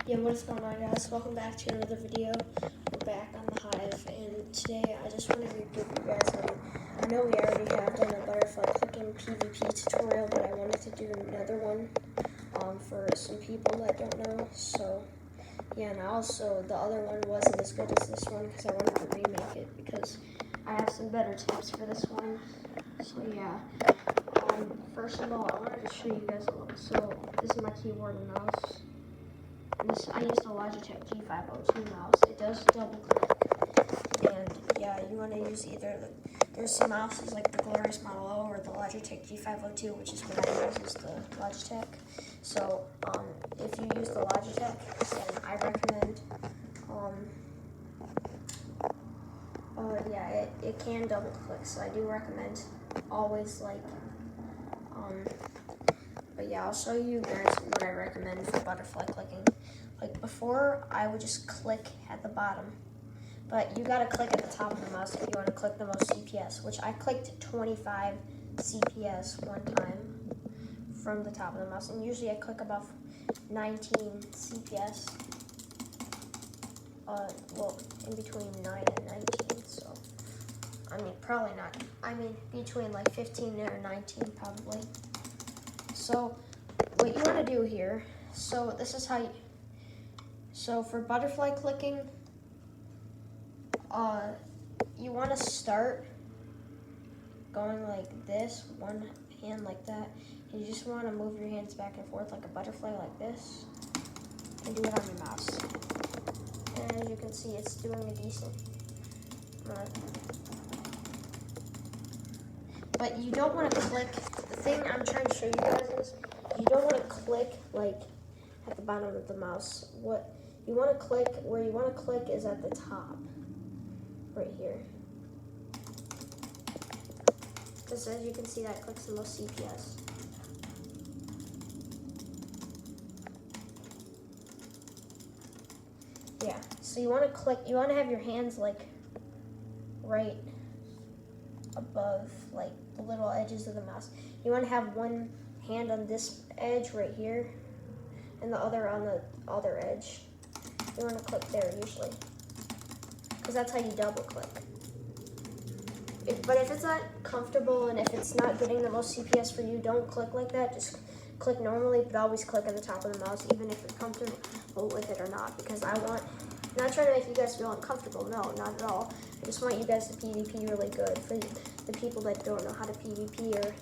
Yeah, what is going on, guys? Welcome back to another video. We're back on the hive, and today I just wanted to give you guys I know we already have done a butterfly clicking PvP tutorial, but I wanted to do another one for some people that don't know. So yeah, and also the other one wasn't as good as this one because I wanted to remake it because I have some better tips for this one. So yeah, first of all, I wanted to show you guys a little. So this is my keyboard and mouse. I used a Logitech G502 mouse. It does double click, and yeah, you want to use either there's some mouses like the Glorious Model O or the Logitech G502, which is what I use, is the Logitech. So if you use the Logitech, then I recommend yeah, it can double click, so I do recommend always but yeah, I'll show you guys what I recommend for butterfly clicking. Like before, I would just click at the bottom, but you gotta click at the top of the mouse if you wanna click the most CPS, which I clicked 25 CPS one time from the top of the mouse, and usually I click about 19 CPS. Well, in between 9 and 19, so, I mean, probably not. I mean, between like 15 or 19, probably. So what you want to do here, so this is how so for butterfly clicking, you want to start going like this, one hand like that. You just want to move your hands back and forth like a butterfly like this, and do it on your mouse. And as you can see, it's doing a decent. But you don't want to click. The thing I'm trying to show you guys is you don't want to click like at the bottom of the mouse. What you want to click, where you want to click is at the top, right here. Because as you can see, that clicks the most CPS. Yeah, so you want to click, you want to have your hands like right above like the little edges of the mouse. You want to have one hand on this edge right here and the other on the other edge. You want to click there usually, because that's how you double click. But if it's not comfortable and if it's not getting the most CPS for you, don't click like that. Just click normally, but always click at the top of the mouse, even if you're comfortable with it or not, because I'm not trying to make you guys feel uncomfortable. No, not at all. I just want you guys to PvP really good. For the people that don't know how to PvP or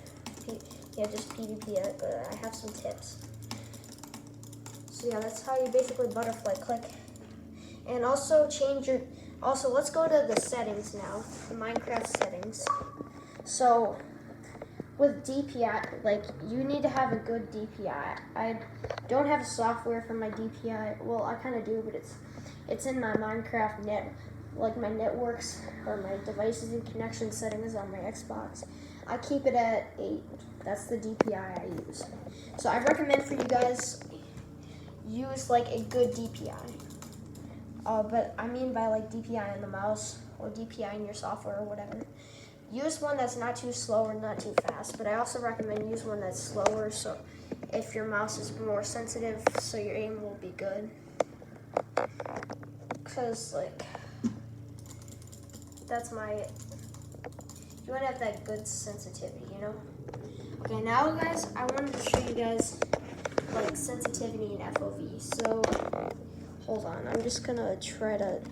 just PvP it, I have some tips. So yeah, that's how you basically butterfly click. And also let's go to the settings now, the Minecraft settings. So with DPI, like you need to have a good DPI. I don't have software for my DPI. Well, I kind of do, but it's in my Minecraft like my networks or my devices and connection settings on my Xbox. I keep it at 8. That's the DPI I use. So I recommend for you guys use like a good DPI. But I mean by like DPI on the mouse or DPI in your software or whatever. Use one that's not too slow or not too fast, but I also recommend use one that's slower, so if your mouse is more sensitive, so your aim will be good. Because like, you want to have that good sensitivity, you know? Okay, now guys, I wanted to show you guys like sensitivity and FOV. So, hold on, I'm just gonna try to,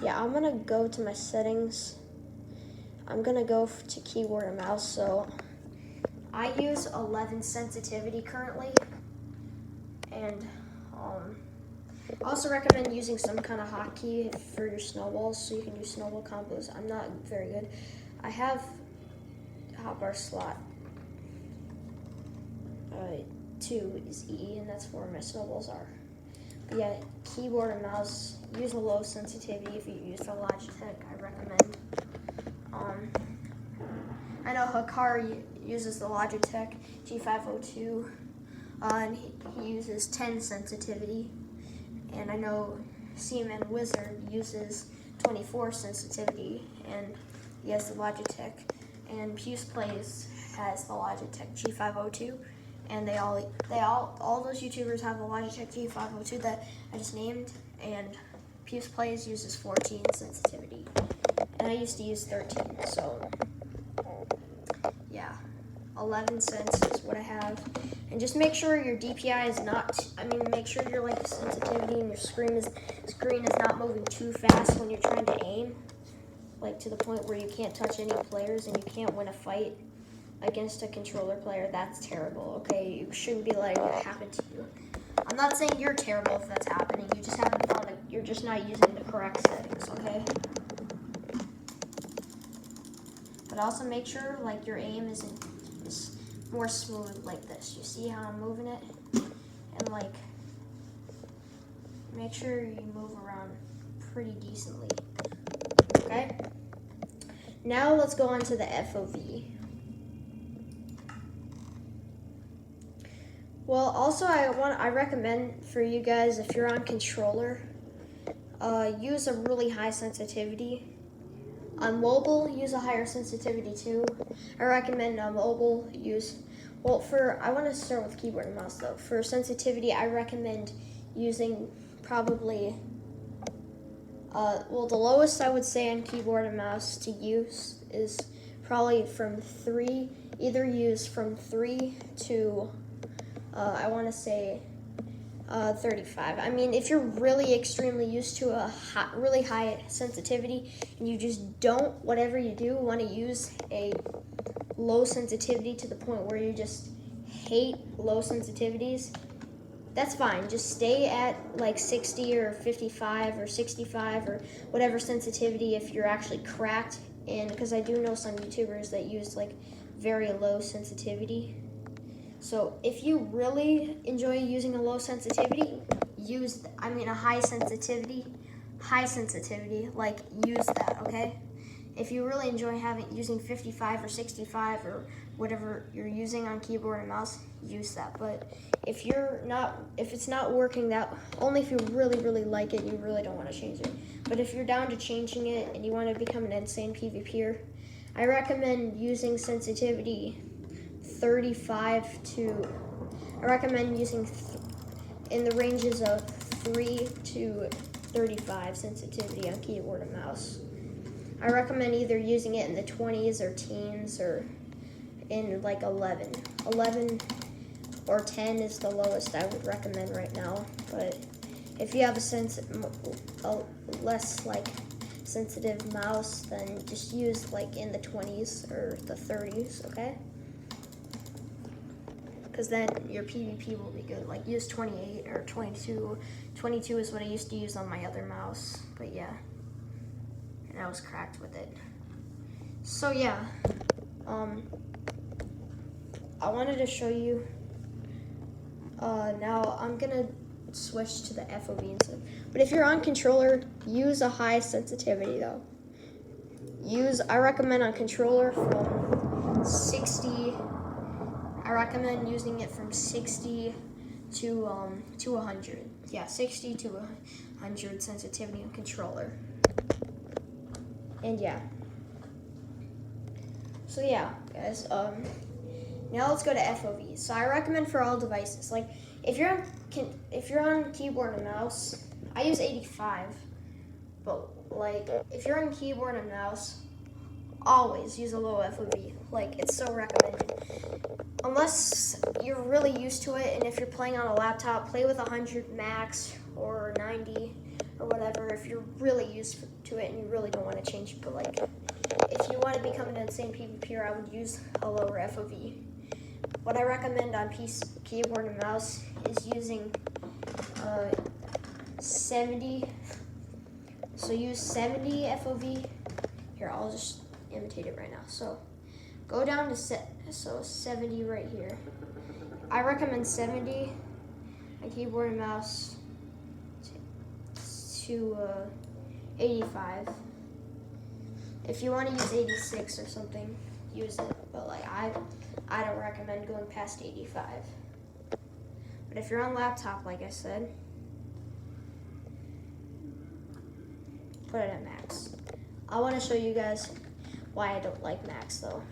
I'm gonna go to my settings. I'm gonna go to keyboard and mouse. So I use 11 sensitivity currently, and I also recommend using some kind of hotkey for your snowballs, so you can do snowball combos. I'm not very good. I have hotbar slot 2 is E, and that's where my snowballs are. But yeah, keyboard and mouse, use a low sensitivity. If you use the Logitech, I recommend. I know Hikari uses the Logitech G502, and he uses 10 sensitivity. And I know Seaman Wizard uses 24 sensitivity, and he has the Logitech. And Puce Plays has the Logitech G502, and all those YouTubers have the Logitech G502 that I just named, and Pew's Plays uses 14 sensitivity, and I used to use 13, so yeah, 11 cents is what I have. And just make sure your DPI is not, make sure your like sensitivity and your screen is not moving too fast when you're trying to aim, like to the point where you can't touch any players and you can't win a fight against a controller player. That's terrible, okay? You shouldn't be letting it happen to you. I'm not saying you're terrible if that's happening. You just haven't found it. You're just not using the correct settings, okay? But also make sure like your aim is more smooth like this. You see how I'm moving it? And like, make sure you move around pretty decently, okay? Now let's go on to the FOV. Well, also I recommend for you guys, if you're on controller, use a really high sensitivity. On mobile, use a higher sensitivity too. I recommend on mobile use, I want to start with keyboard and mouse though. For sensitivity, I recommend using probably, the lowest I would say on keyboard and mouse to use is probably from 3, either use from 3 to, I want to say 35. I mean, if you're really extremely used to a really high sensitivity and you just don't, whatever you do, want to use a low sensitivity to the point where you just hate low sensitivities, that's fine. Just stay at like 60 or 55 or 65 or whatever sensitivity if you're actually cracked. And because I do know some YouTubers that use like very low sensitivity. So if you really enjoy using a low sensitivity, a high sensitivity, like use that, okay? If you really enjoy using 55 or 65 or whatever you're using on keyboard and mouse, use that. But if it's not working, only if you really, really like it, you really don't want to change it. But if you're down to changing it and you want to become an insane PvPer, I recommend using sensitivity 35 to, I recommend using in the ranges of 3 to 35 sensitivity on keyboard and mouse. I recommend either using it in the 20s or teens or in like 11. 11 or 10 is the lowest I would recommend right now. But if you have a less like sensitive mouse, then just use like in the 20s or the 30s, okay? Because then your PvP will be good. Like use 28 or 22. 22 is what I used to use on my other mouse, but yeah. And I was cracked with it. So yeah, I wanted to show you, now I'm gonna switch to the FOV instead. But if you're on controller, use a high sensitivity though. I recommend on controller from 60, I recommend using it from 60 to 100. Yeah, 60 to 100 sensitivity on controller. And yeah. So yeah, guys, now let's go to FOV. So I recommend for all devices. Like if you're on keyboard and mouse, I use 85. But like if you're on keyboard and mouse, always use a low FOV. Like it's so recommended. Unless you're really used to it, and if you're playing on a laptop, play with 100 max or 90 or whatever. If you're really used to it and you really don't want to change it, but like if you want to become an insane PvPer, I would use a lower FOV. What I recommend on keyboard and mouse is using 70. So use 70 FOV. Here, I'll just imitate it right now. So go down to 70 right here. I recommend 70 on keyboard and mouse to 85. If you want to use 86 or something, use it. But like I don't recommend going past 85. But if you're on laptop, like I said, put it at max. I want to show you guys why I don't like max though.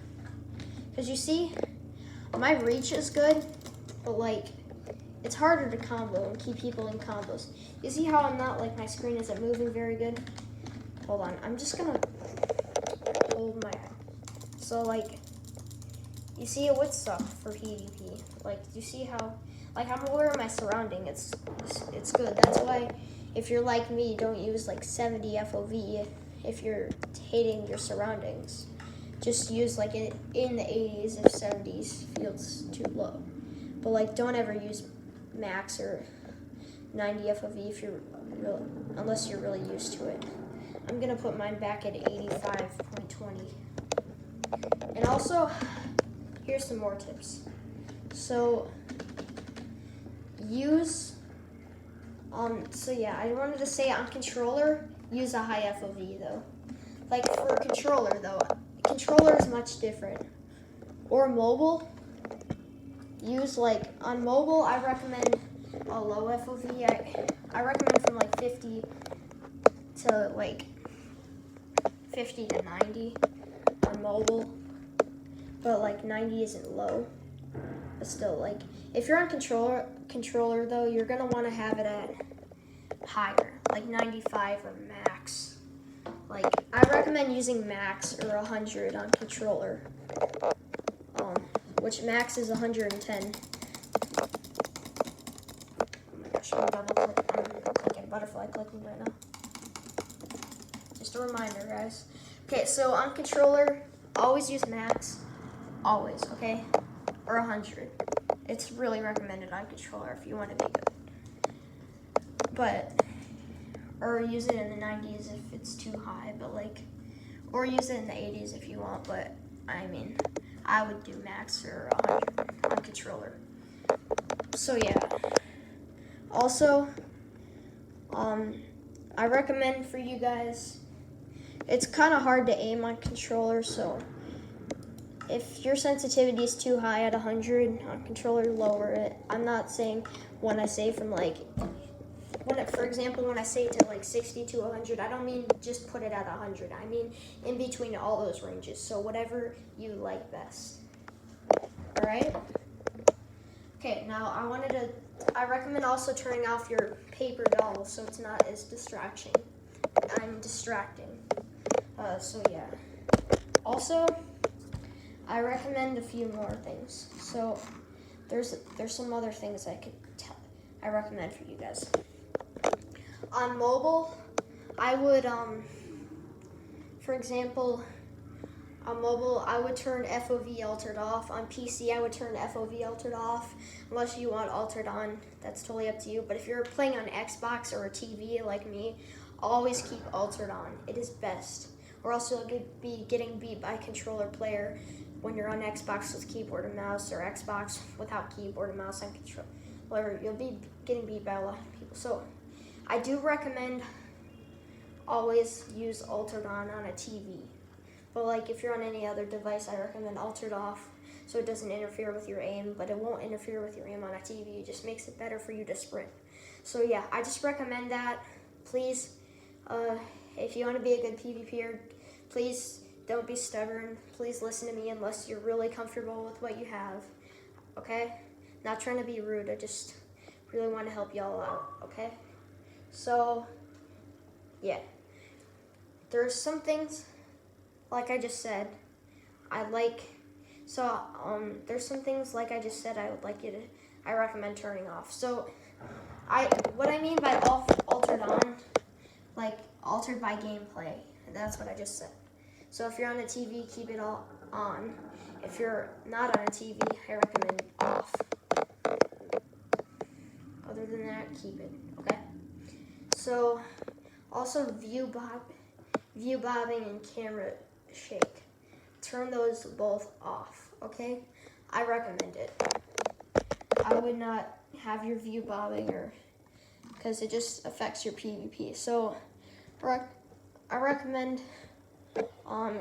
Because you see, my reach is good, but like it's harder to combo and keep people in combos. You see how I'm not like my screen isn't moving very good? Hold on, I'm just gonna hold my. So like, you see it would suck for PvP. Like, you see how, like I'm aware of my surrounding. It's good. That's why, if you're like me, don't use like 70 FOV if you're hating your surroundings. Just use like it in the 80s if 70s feels too low. But like, don't ever use max or 90 FOV if you're unless you're really used to it. I'm gonna put mine back at 85.20. And also, here's some more tips. So use so yeah, I wanted to say on controller, use a high FOV though. Like for controller though, controller is much different. Or mobile, use like on mobile I recommend a low FOV. I recommend from like 50 to like 50 to 90 on mobile. But like 90 isn't low. But still, like if you're on controller though, you're gonna want to have it at higher, like 95 or max. Like I recommend using max or 100 on controller, which max is 110. Oh my gosh, I'm clicking butterfly clicking right now. Just a reminder, guys. Okay, so on controller, always use max. Always, okay? Or 100. It's really recommended on controller if you want to be good. But, or use it in the 90s if it's too high, but like, or use it in the 80s if you want, but I mean, I would do max or 100 on controller. So yeah. Also, I recommend for you guys, it's kind of hard to aim on controller, so if your sensitivity is too high at 100 on controller, lower it. I'm not saying when I say from like, for example, when I say to like 60 to 100, I don't mean just put it at 100. I mean in between all those ranges. So whatever you like best. All right? Okay, now I recommend also turning off your paper doll so it's not as distracting. So yeah. Also, I recommend a few more things. So there's some other things I recommend for you guys. On mobile, I would for example, on mobile I would turn FOV altered off. On PC I would turn FOV altered off. Unless you want altered on, that's totally up to you. But if you're playing on Xbox or a TV like me, always keep altered on. It is best. Or else you'll be getting beat by a controller player when you're on Xbox with keyboard and mouse, or Xbox without keyboard and mouse and controller. You'll be getting beat by a lot of people. So I do recommend always use altered on a TV. But like if you're on any other device, I recommend altered off so it doesn't interfere with your aim, but it won't interfere with your aim on a TV. It just makes it better for you to sprint. So yeah, I just recommend that. Please, if you want to be a good PvPer, please don't be stubborn. Please listen to me unless you're really comfortable with what you have, okay? Not trying to be rude, I just really want to help y'all out, okay? So, yeah. There's some things, like I just said, there's some things like I just said I recommend turning off. So, what I mean by altered on, like altered by gameplay, that's what I just said. So if you're on a TV, keep it all on. If you're not on a TV, I recommend off. Other than that, keep it, okay? So, also view bobbing and camera shake. Turn those both off, okay? I recommend it. I would not have your view bobbing because it just affects your PvP. So, I recommend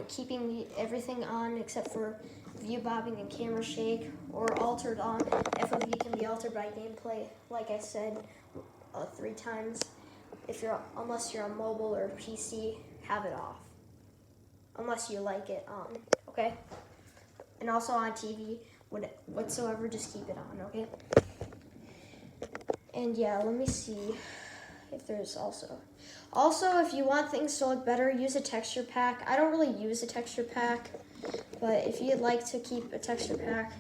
keeping everything on except for view bobbing and camera shake, or altered on. FOV can be altered by gameplay, like I said 3 times. Unless you're on mobile or PC, have it off. Unless you like it on, okay? And also on TV, whatsoever, just keep it on, okay? And yeah, let me see if there's also if you want things to look better, use a texture pack. I don't really use a texture pack, but if you'd like to keep a texture pack,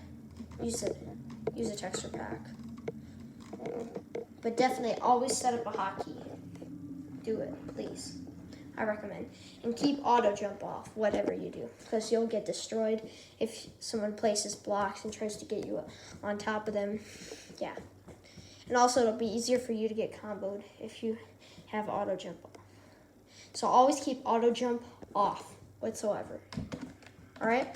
use a texture pack. But definitely always set up a hotkey. Do it, please. I recommend. And keep auto jump off, whatever you do, because you'll get destroyed if someone places blocks and tries to get you on top of them. Yeah. And also, it'll be easier for you to get comboed if you have auto jump off. So always keep auto jump off whatsoever. All right?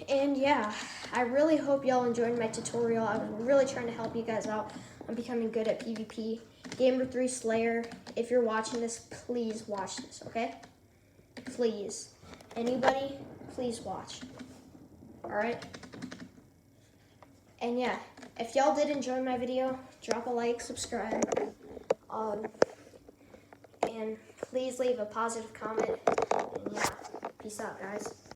And yeah, I really hope y'all enjoyed my tutorial. I was really trying to help you guys out on becoming good at PvP. Gamer 3 Slayer, if you're watching this, please watch this, okay? Please. Anybody, please watch. Alright? And yeah, if y'all did enjoy my video, drop a like, subscribe, and please leave a positive comment. And yeah, peace out, guys.